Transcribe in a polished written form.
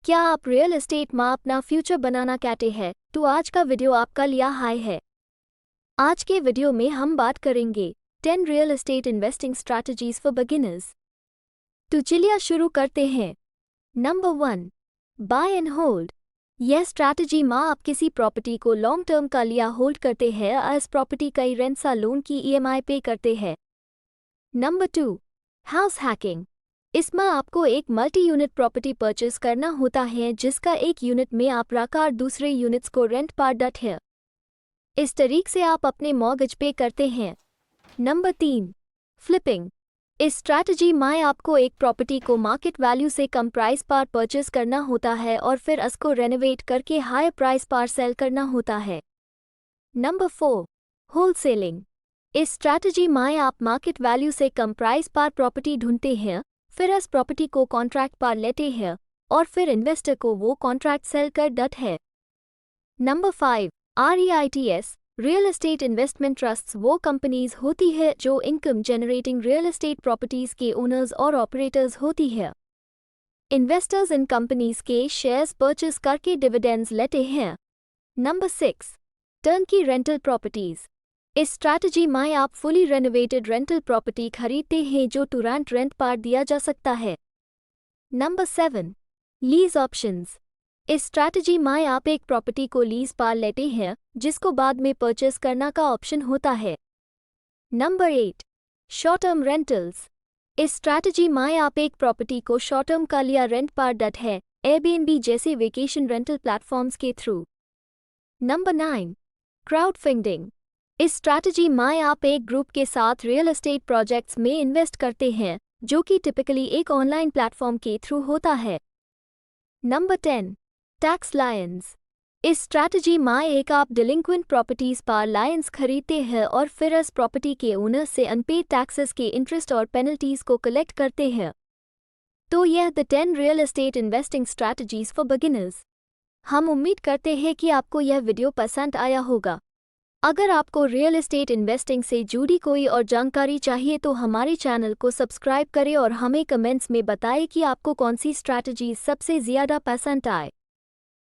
क्या आप real estate में अपना फ्यूचर बनाना चाहते हैं तो आज का वीडियो आपका लिया हाई है। आज के वीडियो में हम बात करेंगे 10 real estate investing strategies for beginners. तो चलिए शुरू करते हैं। Number 1, buy and hold. यह स्ट्रैटेजी में आप किसी प्रॉपर्टी को लॉन्ग टर्म का लिया होल्ड करते हैं और इस प्रॉपर्टी का रेंट सा लोन की EMI पे करते हैं। Number 2, house hacking. इसमें आपको एक मल्टी यूनिट प्रॉपर्टी परचेस करना होता है जिसका एक यूनिट में आप राकार दूसरे यूनिट्स को रेंट पर देते हैं। इस तरीके से आप अपने मॉर्गेज पे करते हैं। Number 3, flipping. इस स्ट्रैटेजी में आपको एक प्रॉपर्टी को मार्केट वैल्यू से कम प्राइस पर परचेस करना होता है और फिर उसको रेनोवेट करके हाई प्राइस पर सेल करना होता है। Number 4, wholesaling. इस स्ट्रैटेजी में आप मार्केट वैल्यू से कम प्राइस पर प्रॉपर्टी ढूंढते हैं, फिर इस प्रॉपर्टी को कॉन्ट्रैक्ट पर लेते हैं और फिर इन्वेस्टर को वो कॉन्ट्रैक्ट सेल कर देते हैं। Number 5, REITs। Real estate investment trusts वो कंपनीज होती है जो income generating real estate properties के ओनर्स और ऑपरेटर्स होती है। इन्वेस्टर्स इन कंपनीज के शेयर्स परचेस करके डिविडेंड्स लेते हैं। Number 6, turnkey rental properties. इस स्ट्रैटेजी में आप फुली रेनोवेटेड रेंटल प्रॉपर्टी खरीदते हैं जो तुरंत रेंट पर दिया जा सकता है। Number 7, lease options. इस स्ट्रैटेजी में आप एक प्रॉपर्टी को लीज पर लेते हैं जिसको बाद में परचेस करना का ऑप्शन होता है। Number 8, short term rentals. इस स्ट्रैटेजी में आप एक प्रॉपर्टी को शॉर्ट टर्म का लिया रेंट पर देते हैं, Airbnb जैसे वेकेशन रेंटल प्लेटफॉर्म्स के थ्रू। Number 9, crowd funding. इस स्ट्रैटेजी में आप एक ग्रुप के साथ रियल एस्टेट प्रोजेक्ट्स में इन्वेस्ट करते हैं जो कि टिपिकली एक ऑनलाइन प्लेटफॉर्म के थ्रू होता है। Number 10, tax Lions. इस स्ट्रैटेजी में एक आप डिलिंक्वेंट प्रॉपर्टीज पर लायंस खरीदते हैं और फिर इस प्रॉपर्टी के ओनर से अनपेड टैक्सेस के इंटरेस्ट और पेनल्टीज को कलेक्ट करते हैं। तो यह the 10 real estate investing strategies for beginners. हम उम्मीद करते हैं कि आपको यह वीडियो पसंद आया होगा। अगर आपको रियल एस्टेट इन्वेस्टिंग से जुड़ी कोई और जानकारी चाहिए तो हमारे चैनल को सब्सक्राइब करें और हमें कमेंट्स में बताएं कि आपको कौन सी स्ट्रैटेजी सबसे ज़्यादा पसंद आए।